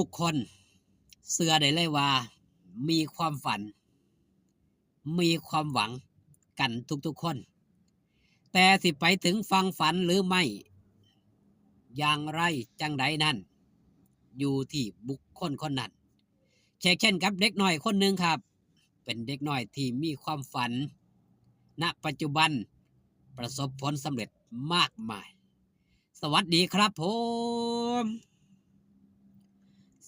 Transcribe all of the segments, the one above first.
ทุกคนเชื่อได้เลยว่ามีความฝันมีความหวังกันทุกๆคนแต่สิไปถึงฟังฝันหรือไม่อย่างไรจังใดนั้นอยู่ที่บุคคลคนนั้นเช่นกับเด็กน้อยคนหนึ่งครับเป็นเด็กน้อยที่มีความฝันณปัจจุบันประสบผลสำเร็จมากมายสวัสดีครับผม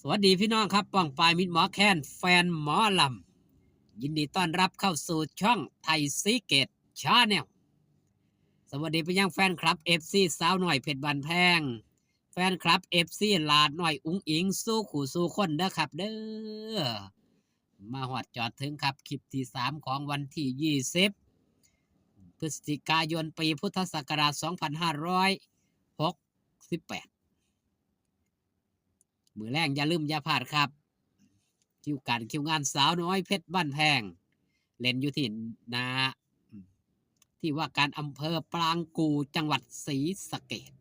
สวัสดีพี่น้องครับป้องปายมิตรหมอแคนแฟนหมอลำยินดีต้อนรับเข้าสู่ช่องไทยซีเกตชาแนลสวัสดีไปยังแฟนคลับเอฟซีสาวหน่อยเพชรบันแพงแฟนคลับเอฟซีลาดหน่อยอุ้งอิงสู้ขู่สู้คนเด้อครับเด้อมาหอดจอดถึงครับคลิปที่3ของวันที่20พฤศจิกายนปีพุทธศักราช2568มือแรงอย่าลืมอย่าพลาดครับคิวงานสาวน้อยเพชรบ้านแพงเล่นอยู่ที่นาที่ว่าการอำเภอปรางกูจังหวัดศรีสะเกษ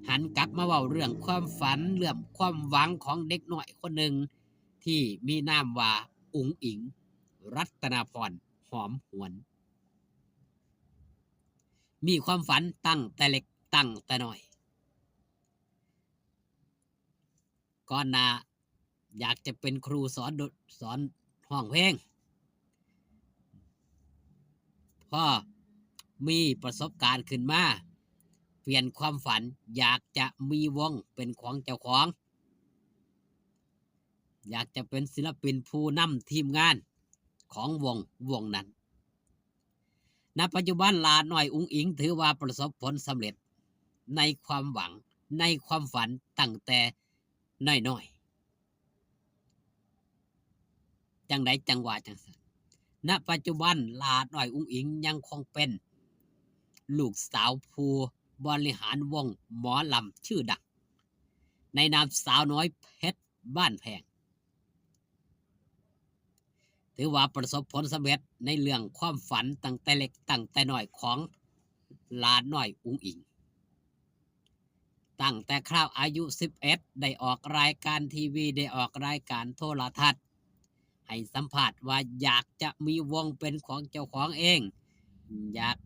หันกลับมาเว้าเรื่องความฝันเรื่องความหวังของเด็กน้อยคนหนึ่งที่มีนามว่าอุ๋งอิงรัตนาพรหอมหวนมีความฝันตั้งแต่เล็กตั้งแต่น้อยก่อนหน้าอยากจะเป็นครูสอนห้องเพลงพอมีประสบการณ์ขึ้นมาเปลี่ยนความฝันอยากจะมีวงเป็นของเจ้าของอยากจะเป็นศิลปินผู้นำทีมงานของวงนั้นณปัจจุบันลาหน่อยอุ๋งอิงถือว่าประสบผลสำเร็จในความหวังในความฝันตั้งแต่น้อยๆจังใดจังหวะจังสันณปัจจุบันลาหน่อยอุ๋งอิงยังคงเป็นลูกสาวผู้บริหารวงหมอลำชื่อดังในนามสาวน้อยเพชรบ้านแพงถือว่าประสบผลสำเร็จในเรื่องความฝันตั้งแต่เล็กตั้งแต่น้อยของหลานน้อยอุ๋งอิงตั้งแต่คราวอายุ11ได้ออกรายการทีวีได้ออกรายการโทรทัศน์ให้สัมภาษณ์ว่าอยากจะมีวงเป็นของเจ้าของเองอยาก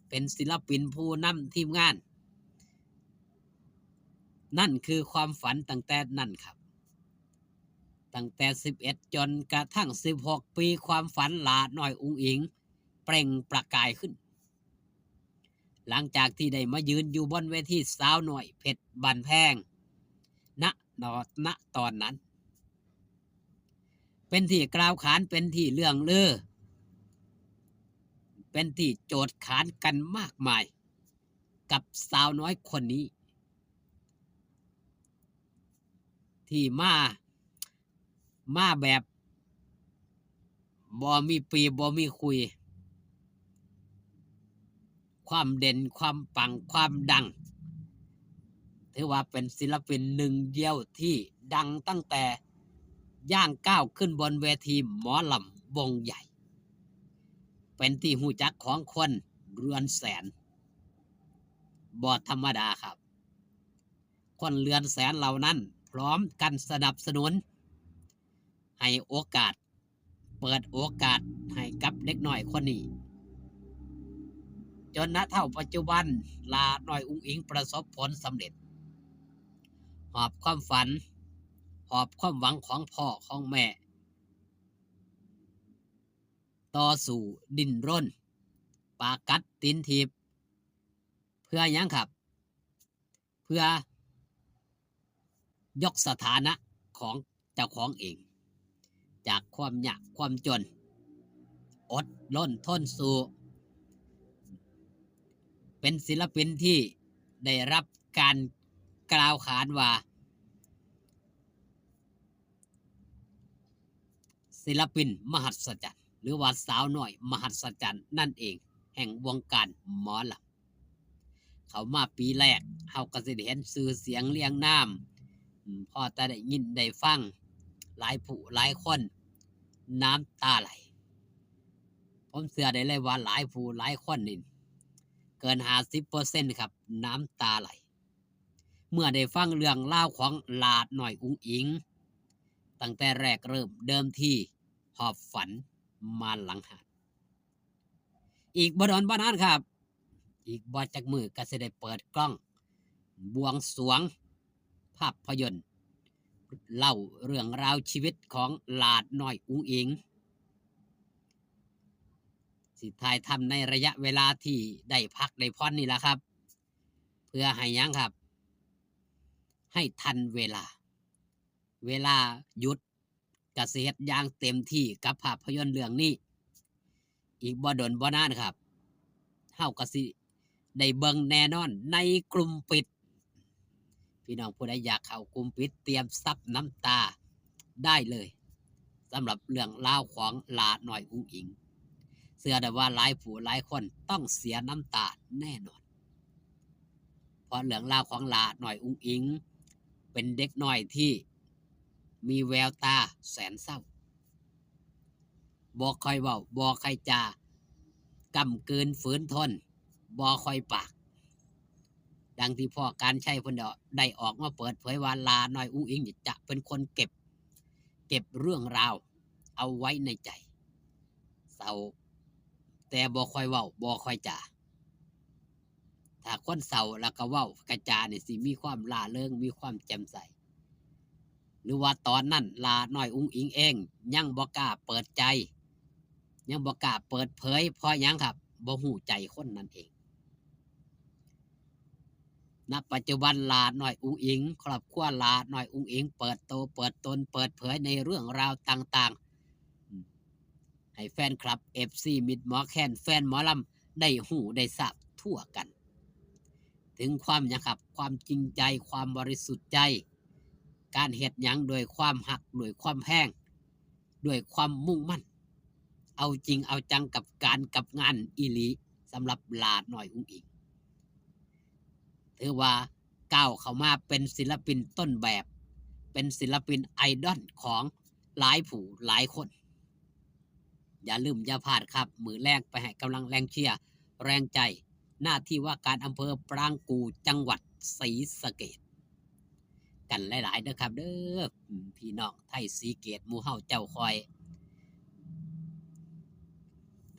เป็นศิลปินผู้นำทีมงานนั่นคือความฝันตั้งแต่นั่นครับตั้งแต่11จนกระทั่ง16ปีความฝันหลาน้อยอุ๋งอิงเปล่งประกายขึ้นหลังจากที่ได้มายืนอยู่บนเวทีสาวหน่อยเพชรบันแพงณตอนนั้นเป็นที่กล่าวขานเป็นที่เรื่องลือเป็นที่โจทย์ขานกันมากมายกับสาวน้อยคนนี้ ที่มาแบบบ่มีปีบ่มีคุยความเด่นความปังความดังถือว่าเป็นศิลปินหนึ่งเดียวที่ดังตั้งแต่ย่างก้าวขึ้นบนเวทีหมอลำวงใหญ่เป็นที่หูจักของคนเรือนแสนบ่ธรรมดาครับคนเรือนแสนเหล่านั้นพร้อมกันสนับสนุนให้โอกาสเปิดโอกาสให้กับเด็กน้อยคนนี้จนณเท่าปัจจุบันลาน้อยอุ๋งอิงประสบผลสำเร็จหอบความฝันหอบความหวังของพ่อของแม่ต่อสู่ดิ้นรนปากัดตินทีบเพื่อยังครับเพื่อยกสถานะของเจ้าของเองจากความยากความจนอดล้นทนสู่เป็นศิลปินที่ได้รับการกล่าวขานว่าศิลปินมหัศจรรย์หรือว่าสาวน้อยมหัศจรรย์นั่นเองแห่งวงการหมอลำเขามาปีแรกเขาก็สิได้เห็นชื่อเสียงเรียงนามพอแต่ได้ยินได้ฟังหลายผู้หลายคนน้ำตาไหลผมเชื่อได้เลยว่าหลายผู้หลายคนนี่เกิน50%ครับน้ำตาไหล เมื่อได้ฟังเรื่องเล่าวของหลาดหน่อยอุ้งอิงตั้งแต่แรกเริ่มเดิมที่หอบฝันมาหลังหาดอีกบ่ดอนบ่นานครับอีกบ่จักมือก็สิได้เปิดกล้องบวงสรวงภาพยนตร์เล่าเรื่องราวชีวิตของหลาดน้อยอุ้งอิงสิถ่ายทำในระยะเวลาที่ได้พักได้ผ่อนนี่แหละครับ เพื่อให้ยังครับ ให้ทันเวลา เวลาหยุดกสิเฮ็ดอย่างเต็มที่กับภาพยนตร์เรื่องนี้ อีกบ่ดนบ่นานครับเฮาก็สิได้เบิ่งแน่นอนในกลุ่มปิด พี่น้องผู้ใดอยากเข้ากลุ่มปิดเตรียมซับน้ำตาได้เลยสำหรับเรื่องราวของหลาน้อยอุ้งอิงเชื่อได้ว่าหลายผู้หลายคนต้องเสียน้ำตาแน่นอนเพราะเรื่องราวของหลาน้อยอุ้งอิงเป็นเด็กน้อยที่มีแววตาแสนเศร้าบ่ค่อยเว้าบ่ค่อยจากำกืนฝืนทนบ่ค่อยปากดังที่พ่อการใช้เพิ่นได้ออกมาเปิดเผยว่าลาน้อยอุ้งอิงจะเป็นคนเก็บเรื่องราวเอาไว้ในใจเศร้าแต่บ่ค่อยเว้าบ่ค่อยจาถ้าคนเศร้าแล้วก็เว้ากระจานี่สิมีความร่าเริงมีความแจ่มใสหรือว่าตอนนั้นลาน้อยอุ้งอิงเองยังบ่กล้าเปิดใจยังบ่กล้าเปิดเผยเพราะหยังครับบ่ฮู้ใจคนนั้นเองณปัจจุบันหลาน้อยอุ้งอิงครอบครัวหลาน้อยอุ้งอิงเปิดโตเปิดตนเปิดเผยในเรื่องราวต่างๆให้แฟนคลับ FC มิตรหมอแคนแฟนหมอลำได้หูได้ทราบทั่วกันถึงความหยังครับความจริงใจความบริสุทธิ์ใจการเฮ็ดหยังโดยความหักโดยความแพงด้วยความมุ่งมั่นเอาจริงเอาจังกับการกับงานอีหลีสำหรับหลาน้อยอุ้งอิงถือว่าก้าวเข้ามาเป็นศิลปินต้นแบบเป็นศิลปินไอดอลของหลายผู้หลายคนอย่าลืมอย่าพลาดครับมือแรงไปให้กำลังแรงเชียร์แรงใจหน้าที่ว่าการอำเภอปรางกูจังหวัดศรีสะเกษกันหลายๆเด้อครับเด้อพี่น้องไทยศรีเกษหมู่เฮาเจ้าคอย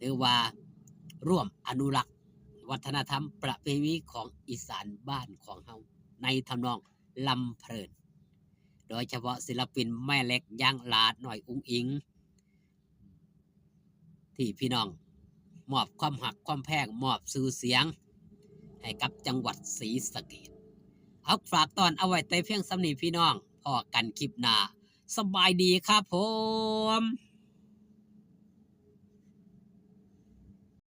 ถือว่าร่วมอนุรักษ์วัฒนธรรมประเพณีของอีสานบ้านของเฮาในทำนองลำเพลินโดยเฉพาะศิลปินแม่เล็กย่างหลาดหน่อยอุ้งอิงที่พี่น้องมอบความหักความแพงมอบสื่อเสียงให้กับจังหวัดศรีสะเกษเอาฝากตอนเอาไว้แต่เพียงสำนีพี่น้องพอกันคลิปหน้าสบายดีครับผม